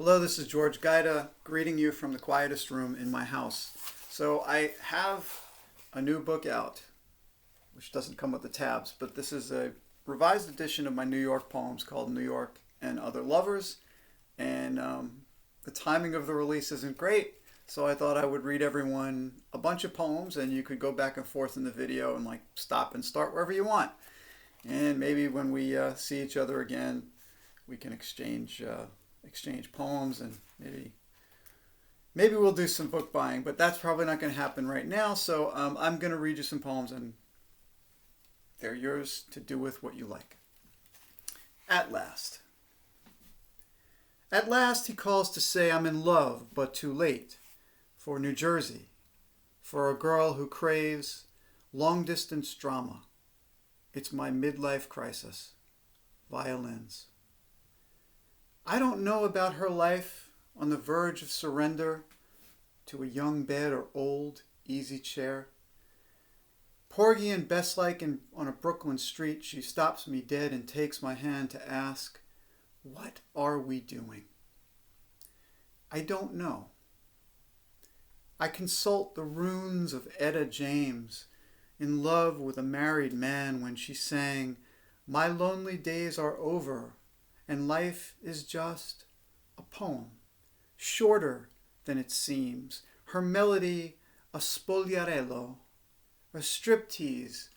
Hello, this is George Guida greeting you from the quietest room in my house. So I have a new book out, which doesn't come with the tabs, but this is a revised edition of my New York poems called New York and Other Lovers. And the timing of the release isn't great, so I thought I would read everyone a bunch of poems, and you could go back and forth in the video and stop and start wherever you want. And maybe when we see each other again, we can exchange poems, and maybe we'll do some book buying, but that's probably not going to happen right now. So I'm going to read you some poems, and they're yours to do with what you like. At last. At last he calls to say I'm in love, but too late. For New Jersey. For a girl who craves long-distance drama. It's my midlife crisis. Violins. I don't know about her life on the verge of surrender to a young bed or old easy chair. Porgy and Bess-like on a Brooklyn street, she stops me dead and takes my hand to ask, what are we doing? I don't know. I consult the runes of Etta James, in love with a married man, when she sang, my lonely days are over, and life is just a poem, shorter than it seems. Her melody, a spogliarello, a striptease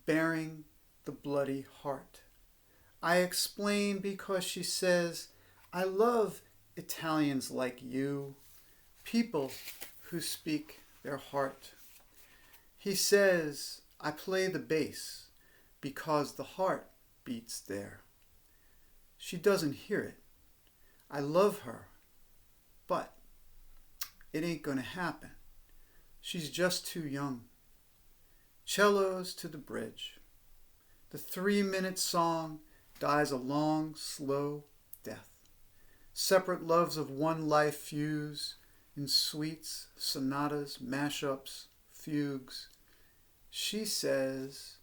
bearing the bloody heart. I explain because she says, I love Italians like you, people who speak their heart. He says, I play the bass because the heart beats there. She doesn't hear it. I love her, but it ain't gonna happen. She's just too young. Cellos to the bridge. The 3-minute song dies a long, slow death. Separate loves of one life fuse in suites, sonatas, mashups, fugues. She says,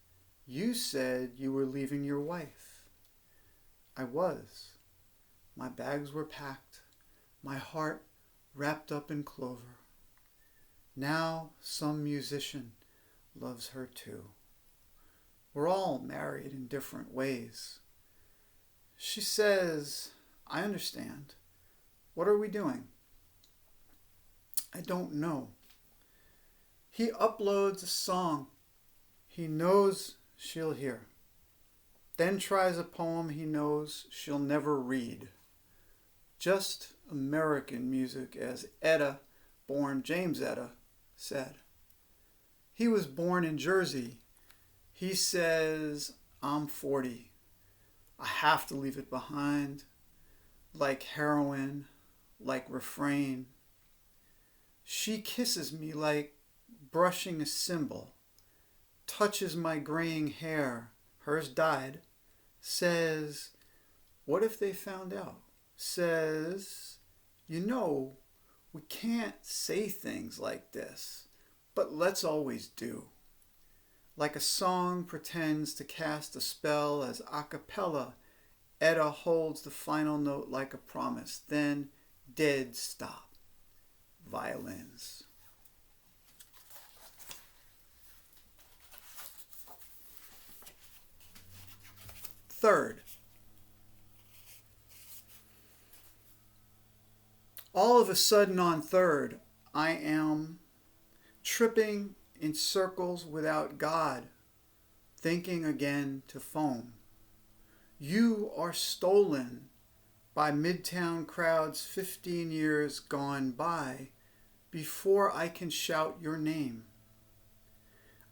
you said you were leaving your wife. I was. My bags were packed, my heart wrapped up in clover. Now some musician loves her too. We're all married in different ways. She says, I understand. What are we doing? I don't know. He uploads a song he knows she'll hear. Then tries a poem he knows she'll never read. Just American music, as Etta, born James Etta, said. He was born in Jersey. He says, I'm 40. I have to leave it behind. Like heroin, like refrain. She kisses me like brushing a cymbal. Touches my graying hair, hers dyed. Says, what if they found out? Says, you know, we can't say things like this, but let's always do. Like a song pretends to cast a spell as a cappella, Etta holds the final note like a promise, then dead stop. Violins. Third. All of a sudden on third, I am tripping in circles without God, thinking again to foam. You are stolen by Midtown crowds 15 years gone by before I can shout your name.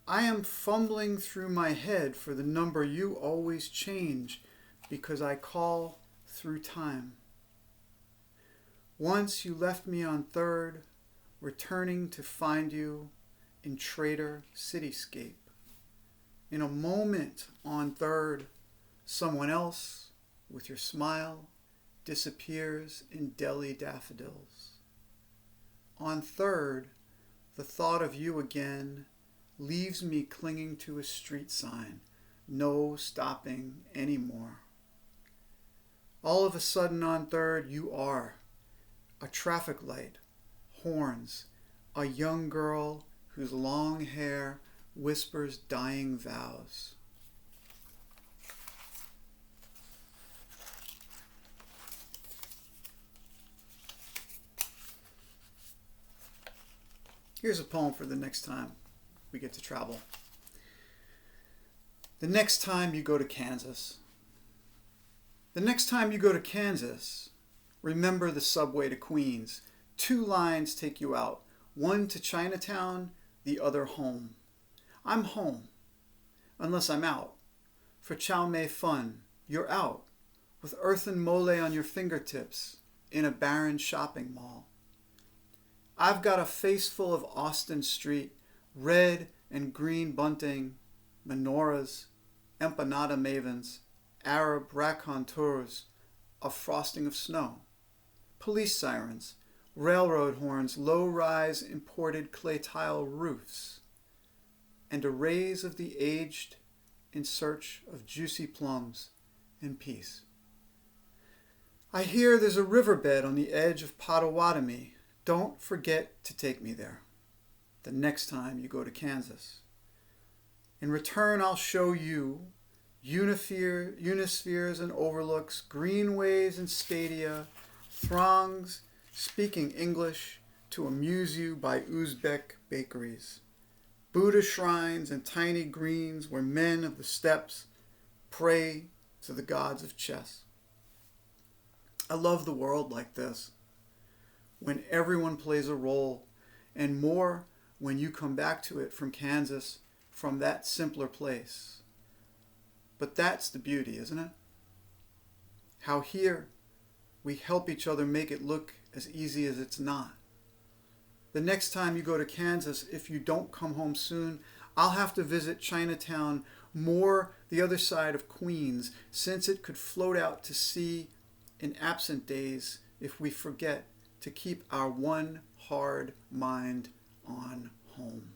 I am fumbling through my head for the number you always change because I call through time. Once you left me on third, returning to find you in Trader Cityscape. In a moment on third, someone else with your smile disappears in Delhi daffodils. On third, the thought of you again leaves me clinging to a street sign, no stopping anymore. All of a sudden on third, you are a traffic light, horns, a young girl whose long hair whispers dying vows. Here's a poem for the next time we get to travel. The next time you go to Kansas. The next time you go to Kansas, remember the subway to Queens. 2 lines take you out. One to Chinatown, the other home. I'm home, unless I'm out. For chow mein fun, you're out, with earthen mole on your fingertips, in a barren shopping mall. I've got a face full of Austin Street, red and green bunting, menorahs, empanada mavens, Arab raconteurs, a frosting of snow, police sirens, railroad horns, low-rise imported clay tile roofs, and arrays of the aged in search of juicy plums and peace. I hear there's a riverbed on the edge of Potawatomi. Don't forget to take me there the next time you go to Kansas. In return, I'll show you unispheres and overlooks, greenways and stadia, throngs speaking English to amuse you by Uzbek bakeries, Buddha shrines and tiny greens where men of the steppes pray to the gods of chess. I love the world like this, when everyone plays a role, and more when you come back to it from Kansas, from that simpler place. But that's the beauty, isn't it? How here we help each other make it look as easy as it's not. The next time you go to Kansas, if you don't come home soon, I'll have to visit Chinatown, more the other side of Queens, since it could float out to sea in absent days if we forget to keep our one hard mind on home.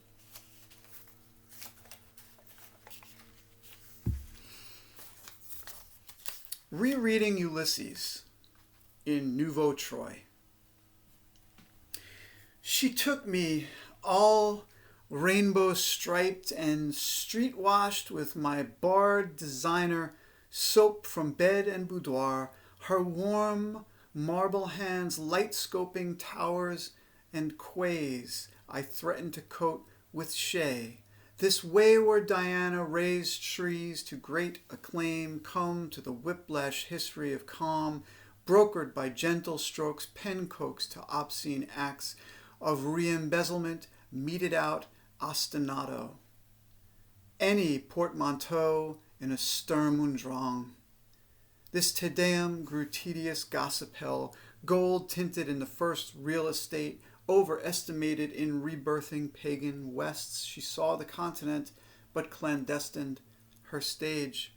Rereading Ulysses in Nouveau Troy. She took me all rainbow striped and street washed with my barred designer soap from bed and boudoir, her warm marble hands light scoping towers and quays I threatened to coat with shea. This wayward Diana raised trees to great acclaim, come to the whiplash history of calm, brokered by gentle strokes, pen coaxed to obscene acts of re-embezzlement, meted out ostinato. Any portmanteau in a Sturm und Drang. This Te Deum grew tedious gossipel, gold tinted in the first real estate, overestimated in rebirthing pagan wests. She saw the continent, but clandestined her stage.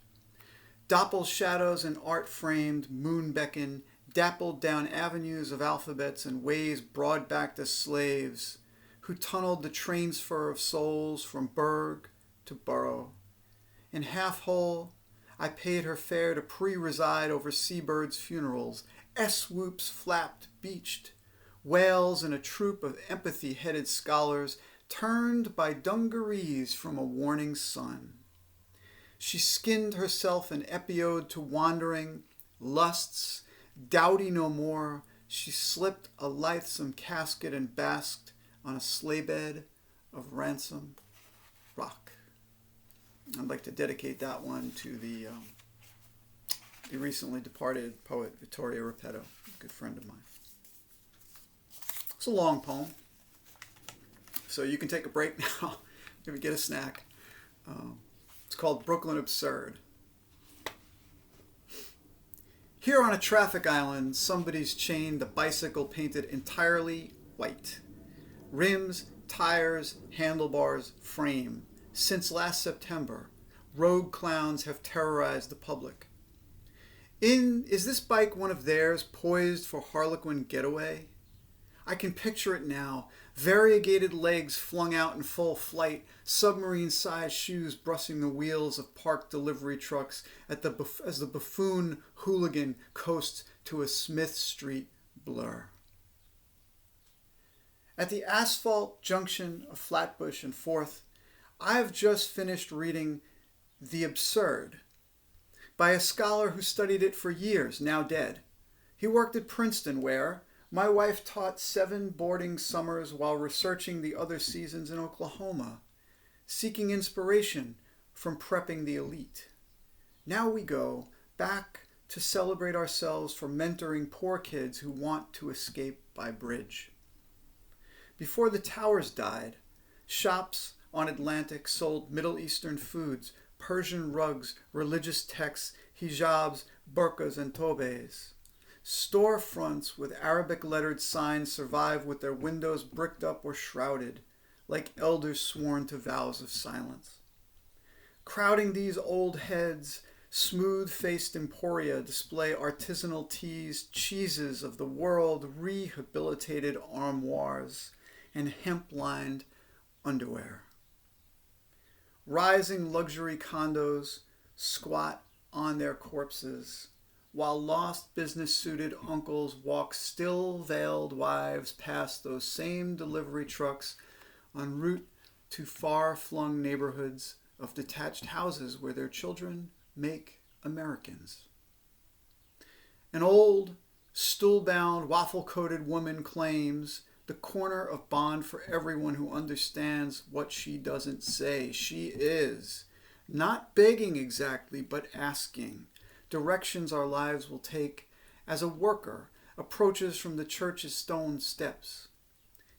Doppel shadows and art-framed moon beckon, dappled down avenues of alphabets and ways broad-backed as slaves, who tunneled the transfer of souls from burg to borough. In half-whole, I paid her fare to pre-reside over seabirds' funerals. S-whoops flapped, beached. Whales and a troop of empathy-headed scholars turned by dungarees from a warning sun. She skinned herself an epiode to wandering lusts. Dowdy no more, she slipped a lithesome casket and basked on a sleigh bed of ransom rock. I'd like to dedicate that one to the recently departed poet Vittorio Repetto, a good friend of mine. It's a long poem, so you can take a break now, maybe get a snack. It's called Brooklyn Absurd. Here on a traffic island, somebody's chained a bicycle painted entirely white. Rims, tires, handlebars, frame. Since last September, rogue clowns have terrorized the public. Is this bike one of theirs, poised for Harlequin getaway? I can picture it now. Variegated legs flung out in full flight, submarine-sized shoes brushing the wheels of parked delivery trucks as the buffoon hooligan coasts to a Smith Street blur. At the asphalt junction of Flatbush and 4th, I have just finished reading The Absurd by a scholar who studied it for years, now dead. He worked at Princeton, where my wife taught 7 boarding summers while researching the other seasons in Oklahoma, seeking inspiration from prepping the elite. Now we go back to celebrate ourselves for mentoring poor kids who want to escape by bridge. Before the towers died, shops on Atlantic sold Middle Eastern foods, Persian rugs, religious texts, hijabs, burqas, and tobes. Storefronts with Arabic-lettered signs survive with their windows bricked up or shrouded, like elders sworn to vows of silence. Crowding these old heads, smooth-faced emporia display artisanal teas, cheeses of the world, rehabilitated armoires, and hemp-lined underwear. Rising luxury condos squat on their corpses, while lost business-suited uncles walk still-veiled wives past those same delivery trucks en route to far-flung neighborhoods of detached houses where their children make Americans. An old, stool-bound, waffle-coated woman claims the corner of bond for everyone who understands what she doesn't say. She is not begging exactly, but asking directions our lives will take as a worker approaches from the church's stone steps.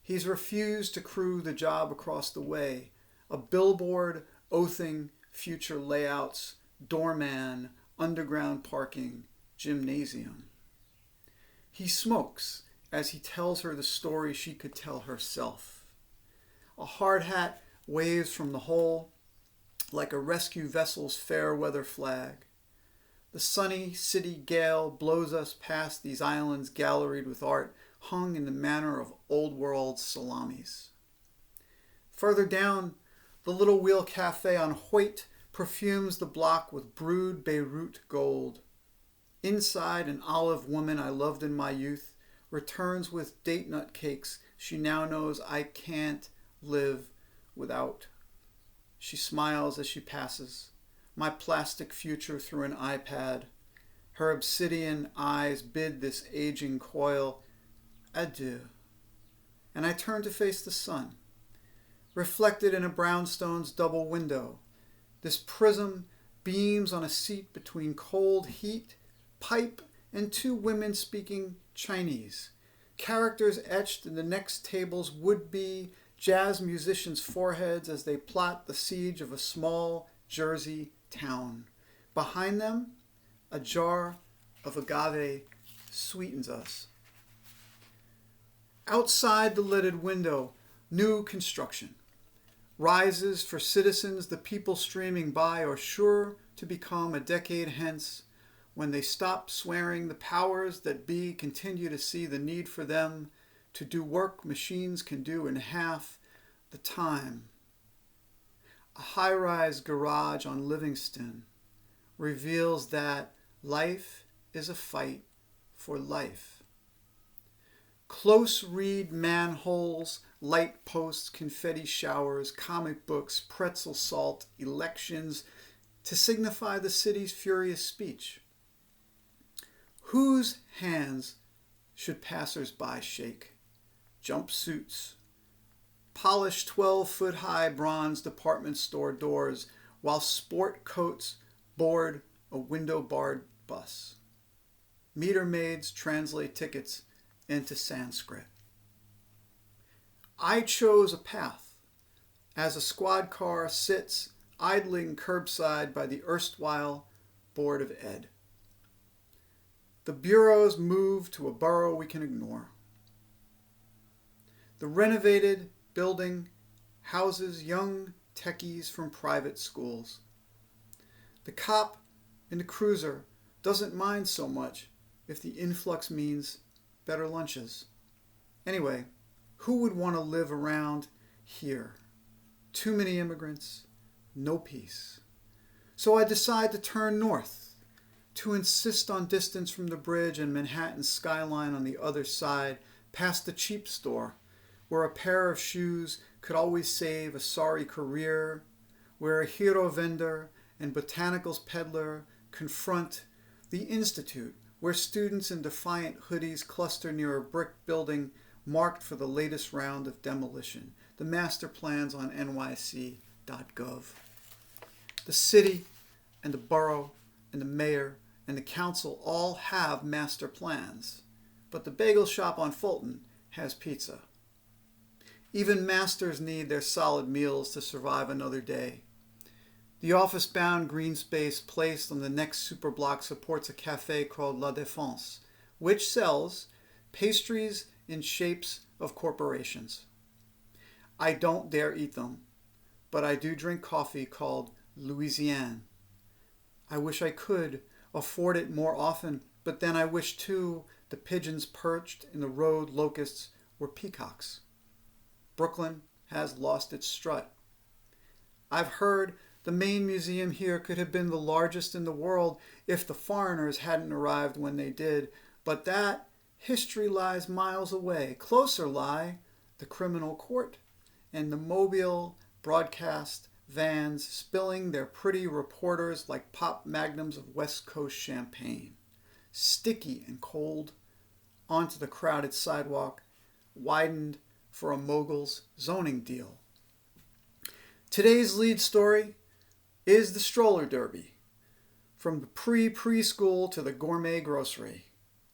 He's refused to crew the job across the way, a billboard oathing future layouts, doorman, underground parking, gymnasium. He smokes as he tells her the story she could tell herself. A hard hat waves from the hole like a rescue vessel's fair weather flag. The sunny city gale blows us past these islands galleried with art hung in the manner of old world salamis. Further down, the Little Wheel Cafe on Hoyt perfumes the block with brewed Beirut gold. Inside, an olive woman I loved in my youth returns with date nut cakes she now knows I can't live without. She smiles as she passes, my plastic future through an iPad. Her obsidian eyes bid this aging coil adieu. And I turn to face the sun, reflected in a brownstone's double window. This prism beams on a seat between cold heat, pipe, and 2 women speaking Chinese. Characters etched in the next table's would-be jazz musicians' foreheads as they plot the siege of a small Jersey town. Behind them, a jar of agave sweetens us. Outside the lidded window, new construction rises for citizens. The people streaming by are sure to become, a decade hence, when they stop swearing, the powers that be continue to see the need for them to do work machines can do in half the time. A high-rise garage on Livingston reveals that life is a fight for life. Close read manholes, light posts, confetti showers, comic books, pretzel salt, elections to signify the city's furious speech. Whose hands should passers-by shake? Jumpsuits, polished 12-foot-high bronze department store doors, while sport coats board a window-barred bus. Meter maids translate tickets into Sanskrit. I chose a path as a squad car sits idling curbside by the erstwhile Board of Ed. The bureaus move to a borough we can ignore. The renovated building houses young techies from private schools. The cop in the cruiser doesn't mind so much if the influx means better lunches. Anyway, who would want to live around here? Too many immigrants, no peace. So I decide to turn north, to insist on distance from the bridge and Manhattan skyline on the other side, past the cheap store, where a pair of shoes could always save a sorry career, where a hero vendor and botanicals peddler confront the institute, where students in defiant hoodies cluster near a brick building marked for the latest round of demolition. The master plans on nyc.gov. The city and the borough and the mayor and the council all have master plans, but the bagel shop on Fulton has pizza. Even masters need their solid meals to survive another day. The office-bound green space placed on the next superblock supports a cafe called La Défense, which sells pastries in shapes of corporations. I don't dare eat them, but I do drink coffee called Louisiane. I wish I could afford it more often, but then I wish too the pigeons perched in the road locusts were peacocks. Brooklyn has lost its strut. I've heard the main museum here could have been the largest in the world if the foreigners hadn't arrived when they did, but that history lies miles away. Closer lie the criminal court and the mobile broadcast vans spilling their pretty reporters like pop magnums of West Coast champagne, sticky and cold, onto the crowded sidewalk, widened for a mogul's zoning deal. Today's lead story is the stroller derby. From the preschool to the gourmet grocery,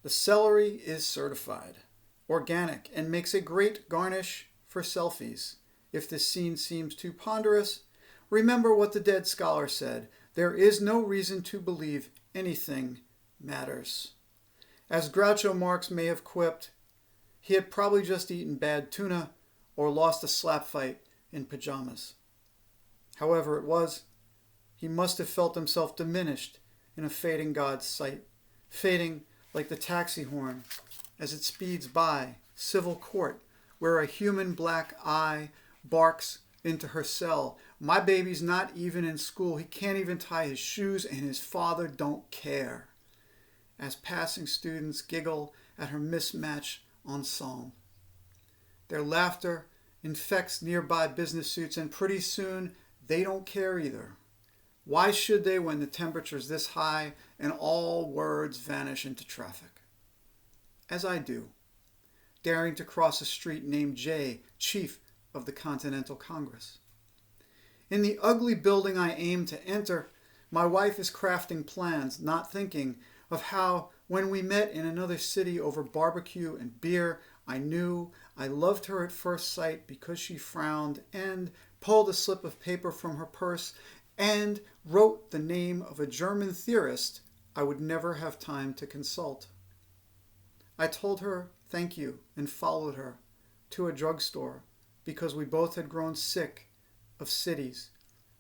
the celery is certified, organic, and makes a great garnish for selfies. If this scene seems too ponderous, remember what the dead scholar said: there is no reason to believe anything matters. As Groucho Marx may have quipped, he had probably just eaten bad tuna or lost a slap fight in pajamas. However it was, he must have felt himself diminished in a fading God's sight, fading like the taxi horn as it speeds by civil court, where a human black eye barks into her cell. My baby's not even in school. He can't even tie his shoes, and his father don't care. As passing students giggle at her mismatch ensemble. Their laughter infects nearby business suits, and pretty soon they don't care either. Why should they when the temperature's this high and all words vanish into traffic? As I do, daring to cross a street named J, chief of the Continental Congress. In the ugly building I aim to enter, my wife is crafting plans, not thinking of how, when we met in another city over barbecue and beer, I knew I loved her at first sight because she frowned and pulled a slip of paper from her purse and wrote the name of a German theorist I would never have time to consult. I told her thank you and followed her to a drugstore because we both had grown sick of cities,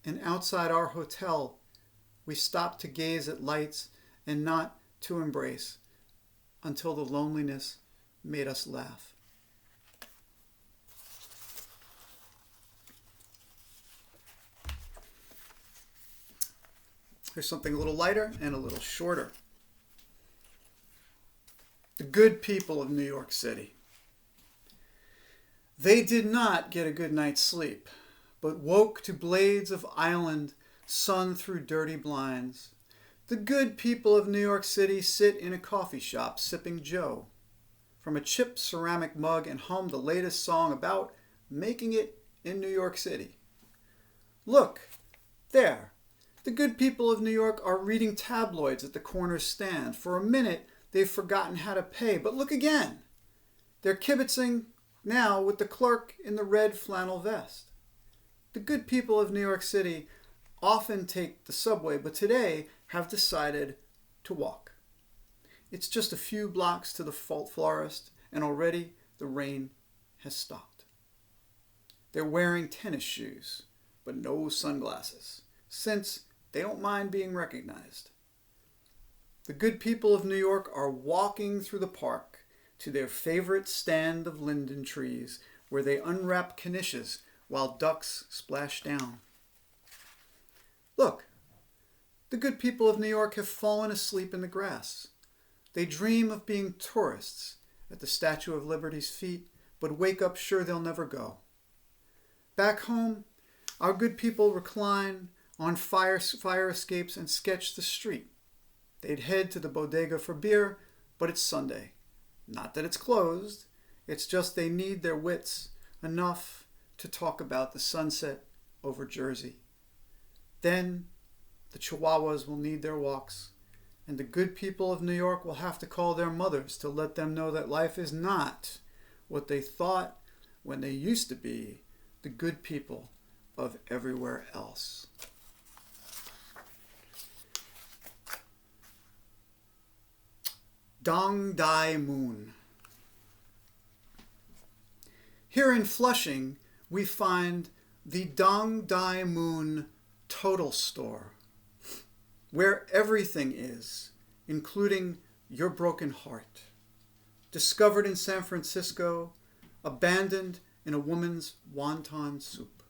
and outside our hotel we stopped to gaze at lights and not to embrace until the loneliness made us laugh. Here's something a little lighter and a little shorter. The good people of New York City. They did not get a good night's sleep, but woke to blades of island sun through dirty blinds. The good people of New York City sit in a coffee shop sipping Joe from a chipped ceramic mug and hum the latest song about making it in New York City. Look, there. The good people of New York are reading tabloids at the corner stand. For a minute, they've forgotten how to pay. But look again. They're kibitzing now with the clerk in the red flannel vest. The good people of New York City often take the subway, but today have decided to walk. It's just a few blocks to the florist, and already the rain has stopped. They're wearing tennis shoes, but no sunglasses, since they don't mind being recognized. The good people of New York are walking through the park to their favorite stand of linden trees, where they unwrap knishes while ducks splash down. Look, the good people of New York have fallen asleep in the grass. They dream of being tourists at the Statue of Liberty's feet, but wake up sure they'll never go. Back home, our good people recline on fire escapes and sketch the street. They'd head to the bodega for beer, but it's Sunday. Not that it's closed, it's just they need their wits enough to talk about the sunset over Jersey. Then the Chihuahuas will need their walks, and the good people of New York will have to call their mothers to let them know that life is not what they thought when they used to be the good people of everywhere else. Dong Dai Moon. Here in Flushing, we find the Dong Dai Moon Total Store, where everything is, including your broken heart. Discovered in San Francisco, abandoned in a woman's wonton soup.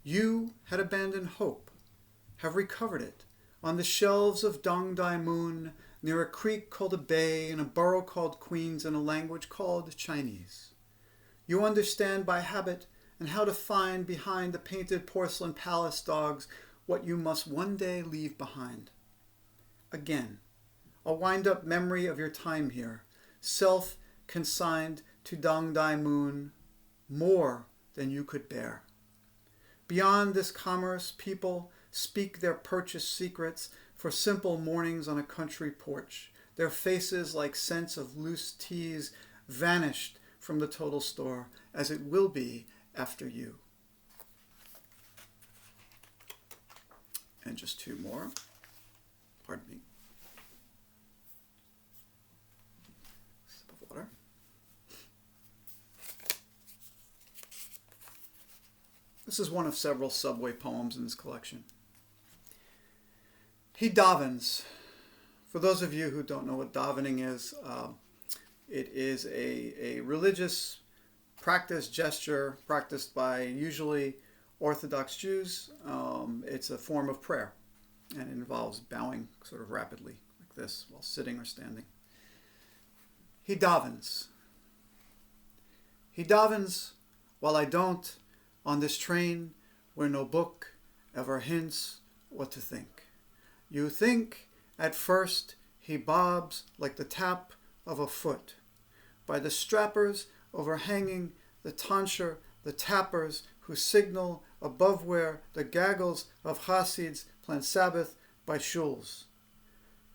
You had abandoned hope, have recovered it on the shelves of Dong Dai Moon, near a creek called a bay, in a borough called Queens, in a language called Chinese. You understand by habit and how to find behind the painted porcelain palace dogs what you must one day leave behind. Again, a wind-up memory of your time here, self-consigned to Dong Dai Moon, more than you could bear. Beyond this commerce, people speak their purchase secrets for simple mornings on a country porch. Their faces, like scents of loose teas, vanished from the total store, as it will be after you. And just two more. Pardon me. Sip of water. This is one of several subway poems in this collection. He davens. For those of you who don't know what davening is, it is a religious practice, gesture practiced by usually Orthodox Jews. It's a form of prayer, and it involves bowing sort of rapidly like this while sitting or standing. He davens. He davens while I don't, on this train where no book ever hints what to think. You think at first he bobs like the tap of a foot. By the strappers overhanging the tonsure, the tappers who signal above where the gaggles of Hasids plan Sabbath by shuls,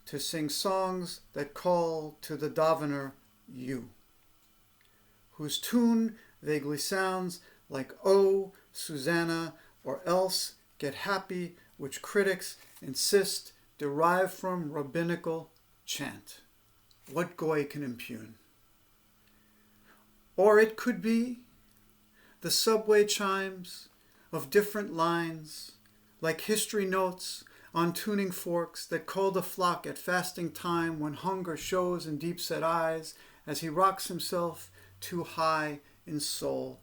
to sing songs that call to the davener you, whose tune vaguely sounds like "Oh, Susanna," or else "Get Happy," which critics insist derive from rabbinical chant. What goy can impugn? Or it could be the subway chimes of different lines, like history notes on tuning forks that call the flock at fasting time when hunger shows in deep-set eyes as he rocks himself too high in soul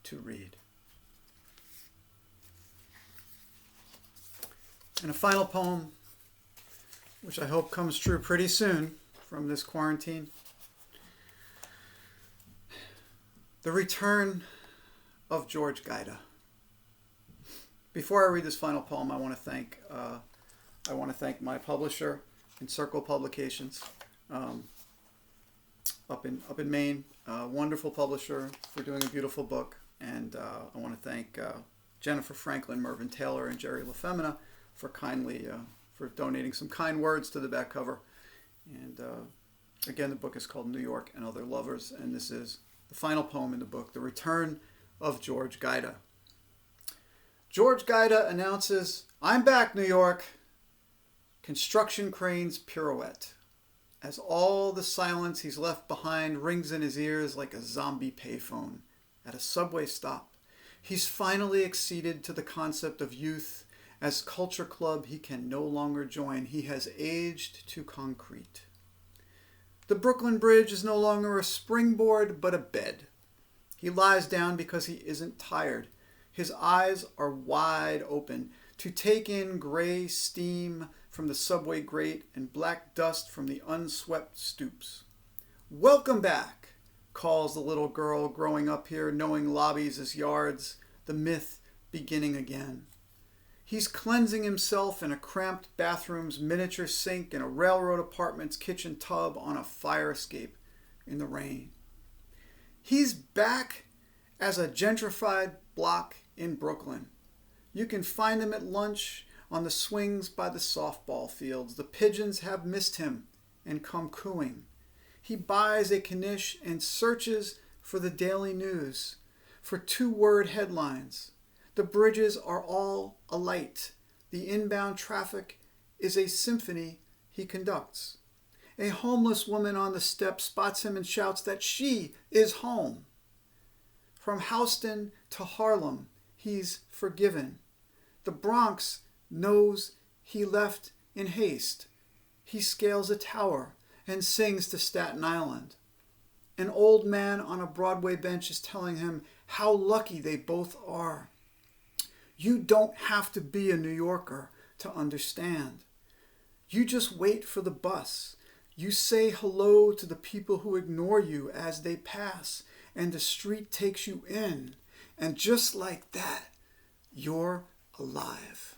to read. And a final poem, which I hope comes true pretty soon from this quarantine. The Return of George Guida. Before I read this final poem, I want to thank my publisher, Encircle Publications, up in Maine. Wonderful publisher for doing a beautiful book, and I want to thank Jennifer Franklin, Mervyn Taylor, and Jerry LaFemina for for donating some kind words to the back cover. And again, the book is called New York and Other Lovers, and this is the final poem in the book, The Return of George Guida. George Guida announces, "I'm back, New York." Construction cranes pirouette, as all the silence he's left behind rings in his ears like a zombie payphone at a subway stop. He's finally acceded to the concept of youth as culture club he can no longer join. He has aged to concrete. The Brooklyn Bridge is no longer a springboard, but a bed. He lies down because he isn't tired. His eyes are wide open to take in gray steam from the subway grate and black dust from the unswept stoops. Welcome back calls the little girl growing up here, knowing lobbies as yards, the myth beginning again. He's cleansing himself in a cramped bathroom's miniature sink in a railroad apartment's kitchen tub on a fire escape in the rain. He's back as a gentrified block in Brooklyn. You can find him at lunch on the swings by the softball fields. The pigeons have missed him and come cooing. He buys a Knish and searches for the daily news, for two-word headlines. The bridges are all alight. The inbound traffic is a symphony he conducts. A homeless woman on the steps spots him and shouts that she is home. From Houston to Harlem, he's forgiven. The Bronx knows he left in haste. He scales a tower and sings to Staten Island. An old man on a Broadway bench is telling him how lucky they both are. You don't have to be a New Yorker to understand. You just wait for the bus. You say hello to the people who ignore you as they pass, and the street takes you in. And just like that, you're alive.